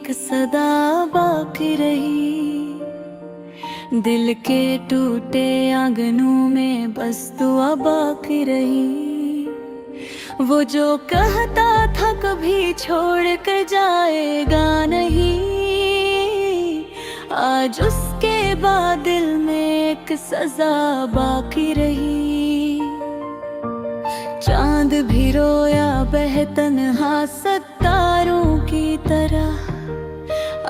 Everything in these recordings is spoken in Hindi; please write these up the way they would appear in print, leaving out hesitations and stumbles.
एक सदा बाकी रही। दिल के टूटे आंगनों में बस दुआ बाकी रही। वो जो कहता था कभी छोड़ कर जाएगा नहीं, आज उसके बाद दिल में एक सजा बाकी रही। चांद भी रोया बह तन्हा सितारों की तरह,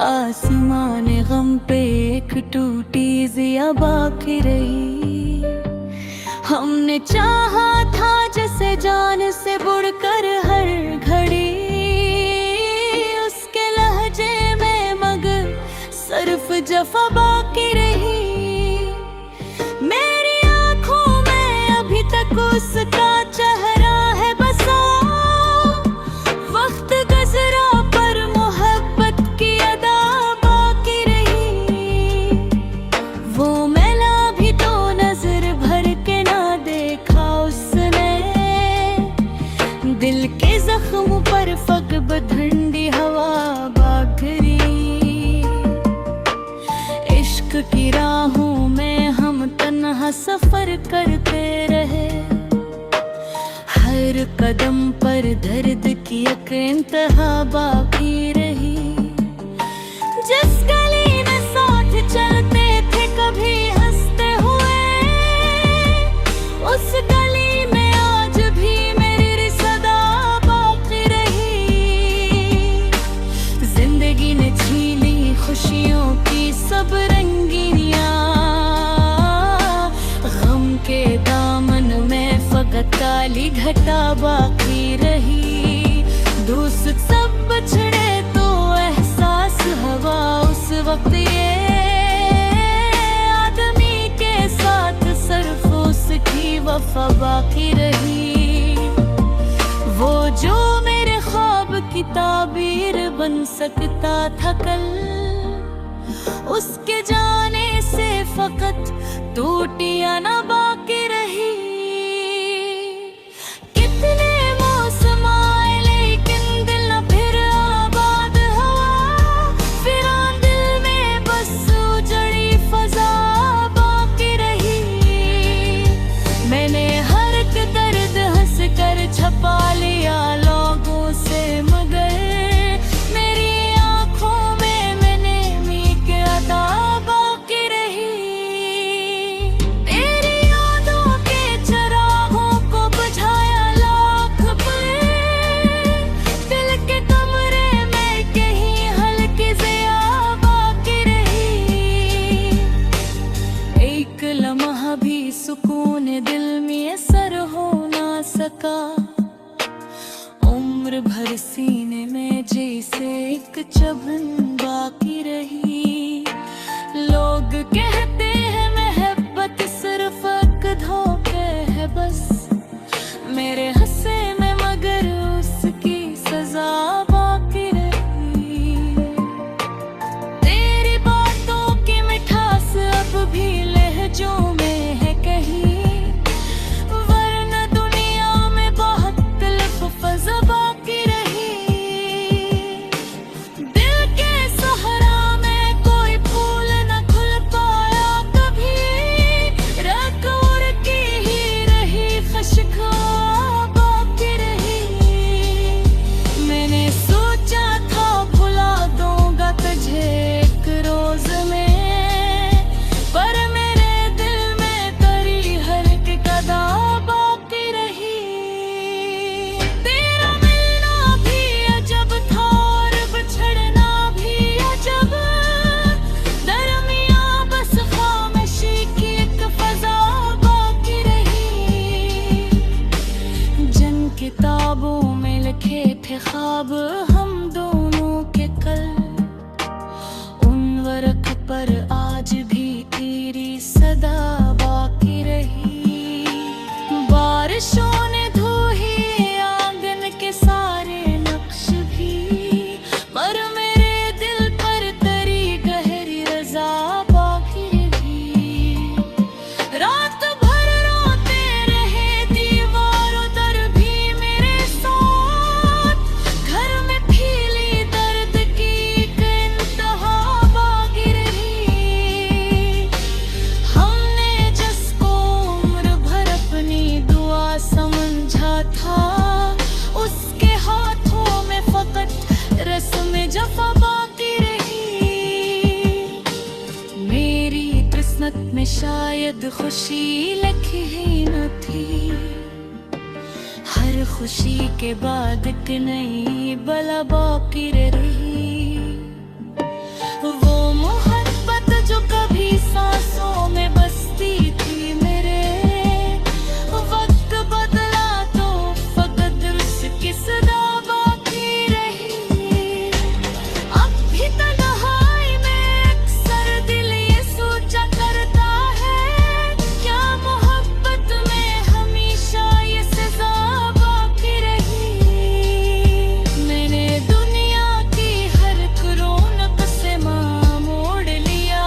आसमान गम पे एक टूटी जिया बाकी रही। हमने चाहा था जैसे जान से बुड़कर हर घड़ी, उसके लहजे में मगर सिर्फ जफा बाकी रही। मेरी आंखों में अभी तक उसका चेहरा है बसा, वक्त गुजरा पर मोहब्बत की अदा बाकी रही। वो मैला भी तो नजर भर के ना देखा उसने, दिल के जख्म पर फग ठंडी हवा बागरी। इश्क की राहों में हम तन्हा सफर करते रहे, हर कदम पर दर्द की एक इंतहा बाकी रही। जिस गली में साथ चलते थे कभी हंसते हुए, उस गली में आज भी मेरी सदा बाकी रही। जिंदगी ने छीनी खुशियों की सब रंगीनियां, गम के दामन में फकत काली घटा बाकी रही। दोस्त सब बछड़े तो एहसास हवा उस वक्त ये, आदमी के साथ सिर्फ उसकी वफा बाकी रही। वो जो मेरे ख्वाब की ताबीर बन सकता था कल, उसके जाने से फकत टूटियां ना बाकी रही। कितने मौसम आए लेकिन दिल न फिर आबाद हुआ, फिर दिल में बस उजड़ी फजा बाकी रही। मैंने हर एक दर्द हंस कर छपा लिया लोगों से, मगर मेरी आंखों में मैंने मी के अदा बाकी रही। तेरी यादों के चरागों को बुझाया लाख पर, दिल के कमरे में कहीं हल्की ज़िया बाकी रही। एक लम्हा भी सुकून दिल में सर हो ना सका, उम्र भर सीने में जैसे एक चुभन बाकी रही। लोग कहते हैं मोहब्बत सिर्फ एक धोखे है बस, मेरे हंसे में मगर उसकी सजा बाकी रही। तेरी बातों की मिठास अब भी लहजों में है कहीं, वरना दुनिया में बहुत तलफ़ बाकी रही। दिल के सहरा में कोई फूल न खुल पाया में जफा बाकी रही। मेरी किस्मत में शायद खुशी लिखी ही न थी। हर खुशी के बाद एक नई बला बाकी रही। वो मोहब्बत जो कभी सांसों में बसती थी मेरे, वक्त बदला तो फकत उसकी सदा बाकी रही। अब भी तन्हाई में अक्सर दिल ये सोचा करता है, क्या मोहब्बत में हमेशा ये सजा बाकी रही। मैंने दुनिया की हर रौनक से माँ मोड़ लिया।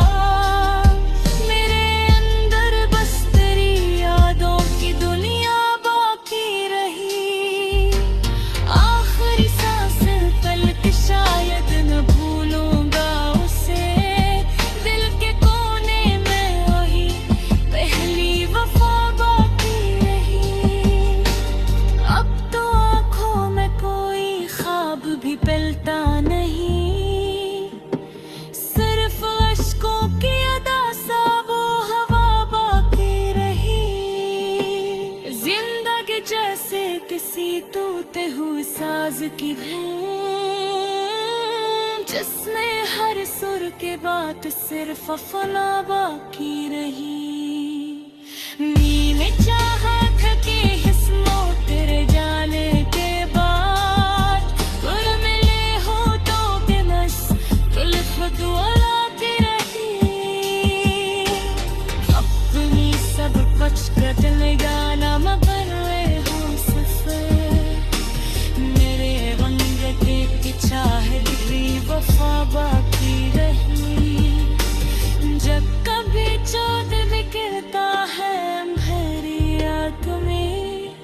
मेरे अंदर बस तेरी यादों की दुनिया बाकी रही। आखिरी सांस पलक शायद न भूलूंगा उसे। दिल के कोने में वही पहली वफा बाकी रही। अब तो आँखों में कोई ख्वाब भी पलता नहीं, सिर्फ अश्कों की अदा सा वो हवा बाकी रही। जिंदगी जैसे किसी टूटे हुए साज की धूम, जिसमें हर सुर के बाद सिर्फ अफना बाकी रही। नीले चाहत के हिस्सों तेरे जाने के बाद, तुर मिले हो तो के नस तुल्फ दुआला की रही। अपनी सब कुछ कतल गाना मगर वे हो सफर। मेरे रंग के पीछा है दिखी वफा बाकी रही। जब कभी चाँद बिखरता है मेरी याद में,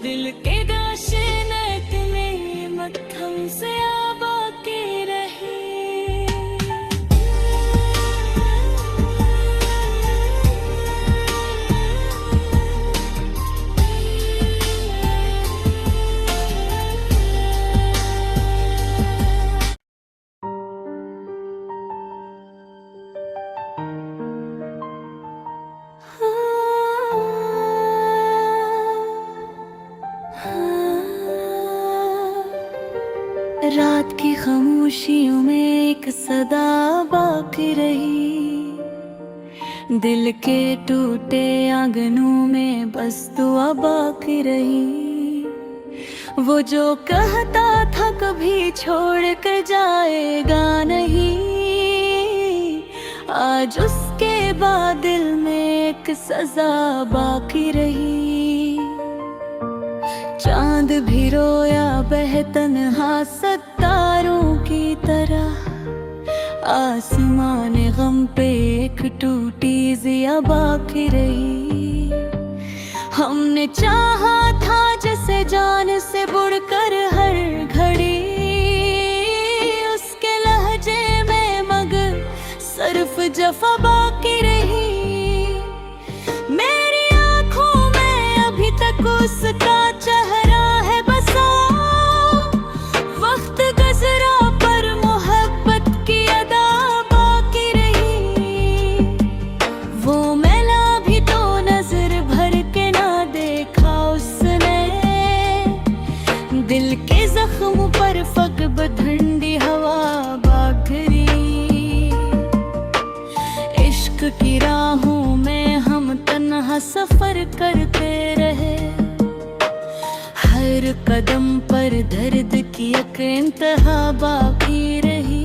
दिल के दाशे नैत में मत्थम से आ बाकी रही। रात की खामोशियों में एक सदा बाकी रही। दिल के टूटे आंगनों में बस दुआ बाकी रही। वो जो कहता था कभी छोड़ कर जाएगा नहीं, आज उसके बाद दिल में एक सजा बाकी रही। चांद भी रोया बह तन्हा सितारों की तरह, आसमान गम पे एक टूटी जिया बाकी रही। हमने चाहा था जैसे जान से बुड़कर हर घड़ी, उसके लहजे में मगर सिर्फ जफा बाकी रही। मेरी आंखों में अभी तक उसका चेहरा है बसा, वक्त गुजरा पर मोहब्बत की अदा बाकी रही। वो मैला भी तो नजर भर के ना देखा उसने, दिल के जख्म पर फग ठंडी हवा बागरी। इश्क की राहों में हम तन्हा सफर करते रहे, हर कदम पर दर्द की एक इंतहा बाकी रही।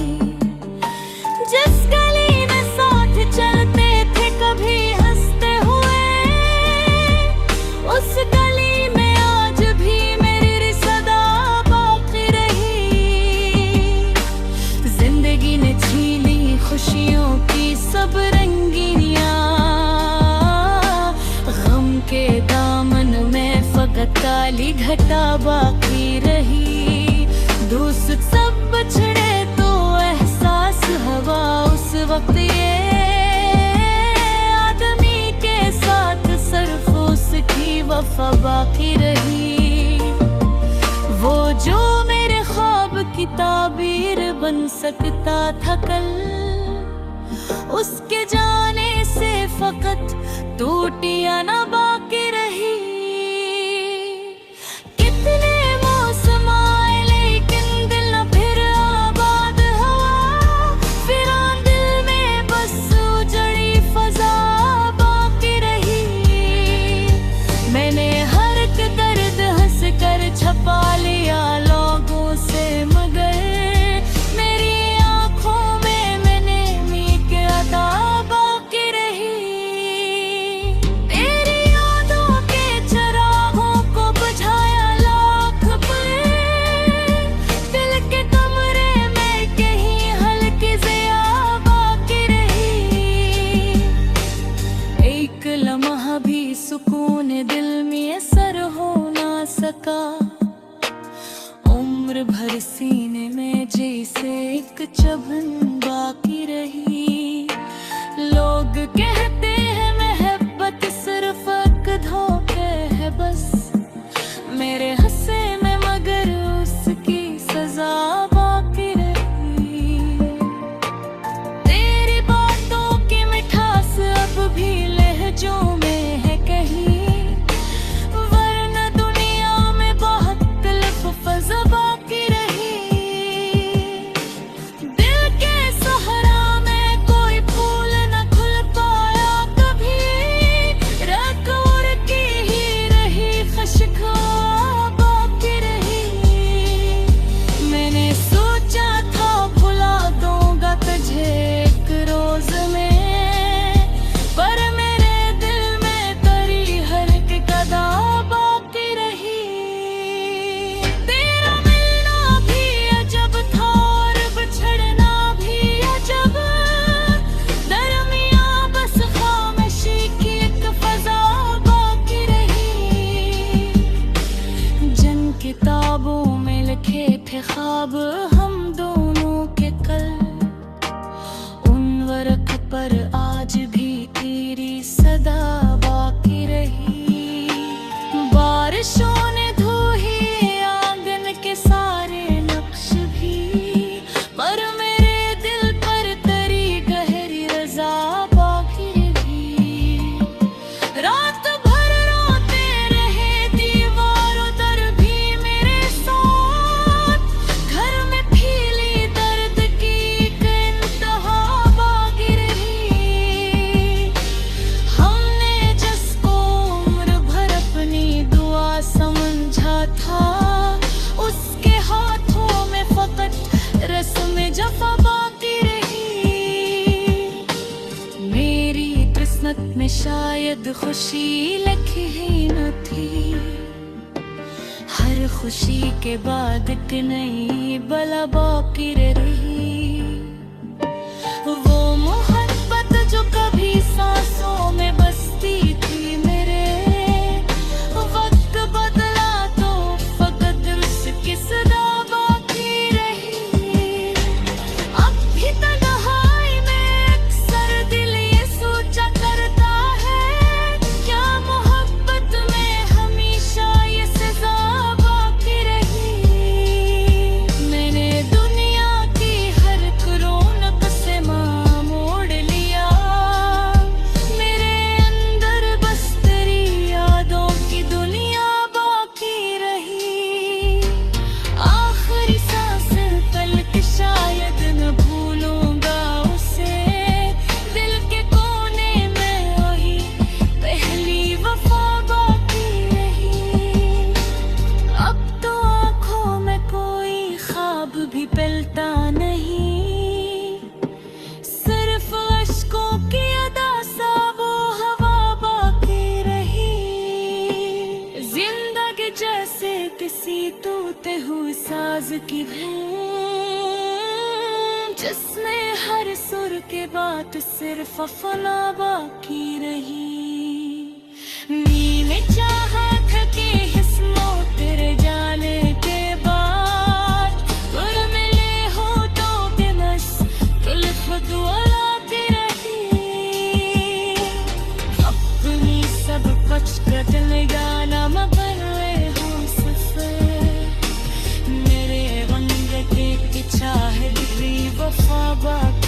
जिस गली में साथ चलते थे कभी हंसते हुए, उस गली में आज भी मेरी सदा बाकी रही। जिंदगी ने छीनी खुशियों की सब रंगीनियां, गम के दामन में फकत काली घटा बाकी रही। दोस्त सब बछड़े तो एहसास हवा उस वक्त ये, आदमी के साथ सिर्फ उसकी वफा बाकी रही। वो जो मेरे ख्वाब किताब महावीर बन सकता था कल। उसके जाने से फकत टूटियां न बाकी रही। कितने मौसम आए लेकिन दिल न फिर आबाद हुआ। फिर दिल में बस उजड़ी फजा बाकी रही। मैंने हर एक दर्द हंस कर छपा लिया लोगों से, मगर मेरी आंखों में मैंने मीक अदा बाकी रही। तेरी यादों के चरागों को बुझाया लाख पर, दिल के कमरे में कहीं हल्की ज़िया बाकी रही। एक लम्हा भी सुकून दिल में असर हो ना सका। उम्र भर सीने में जैसे एक चुभन बाकी रही। लोग कहते हैं मोहब्बत सिर्फ एक धोखे है बस, मेरे हंसे में मगर उसकी सजा बाकी रही। तेरी बातों की मिठास अब भी लहजों में है कहीं, वरना दुनिया में बहुत तलफ़ बाकी रही। दिल के सहरा में कोई फूल न खुल पाया कभी, रग उड़ती ही रही खुशक बाकी रही। मैंने सोचा था भुला दूंगा तुझे एक रोज में, पर मेरे दिल में तेरी हर एक अदा बाकी रही। तेरा मिलना भी अजब था और बिछड़ना भी अजब, दरमियां बस खामोशी की एक फजा बाकी रही। जिन किताबों में लिखे थे ख्वाब हम दोनों के कल, उन वर्क पर आज भी तेरी सदा बाकी रही। बारिशों ने धोए आंगन के सारे नक्श भी, पर मेरे दिल पर तेरी गहरी रजा बाकी रही। रात भर रोते रहे दीवारों दर भी मेरे साथ, घर में फैली दर्द की एक इंतहा बाकी रही। हमने जिसको उम्र भर अपनी दुआ समझा था, उसके हाथों में फकत रस्म जफा बाकी रही। मेरी किस्मत में शायद खुशी लिखी ही न थी, हर खुशी के बाद एक नई बला बाकी रही। वो मोहब्बत जो कभी सांसों में बसती थी मेरे, वक्त बदला तो फकत उसकी सदा बाकी रही। अब भी तन्हाई में अक्सर दिल ये सोचा करता है, क्या मोहब्बत में हमेशा ये सजा बाकी रही। मैंने दुनिया की हर एक रौनक से माँ मोड़ लिया, मेरे अंदर बस तेरी यादों की दुनिया बाकी रही। आखिरी सांस पल के शायद न भूलूंगा उसे, दिल के कोने में वही पहली वफा बाकी रही। अब तो आँखों में कोई ख्वाब भी पलता नहीं, सिर्फ अश्कों की अदा सा वो हवा बाकी रही। जिंदगी जैसे किसी टूटे हुए साज की धूम, जिसमें हर सुर के बाद सिर्फ फना बाकी रही। नीले चाहत के हिस्सों तेरे जाने के बाद, तुर मिले हो तो बिनस तुल्फ दुआ लाती रही। अपनी सब कुछ कदल गाना मगर वे हो सफर, मेरे रंग के पीछा वफा बाकी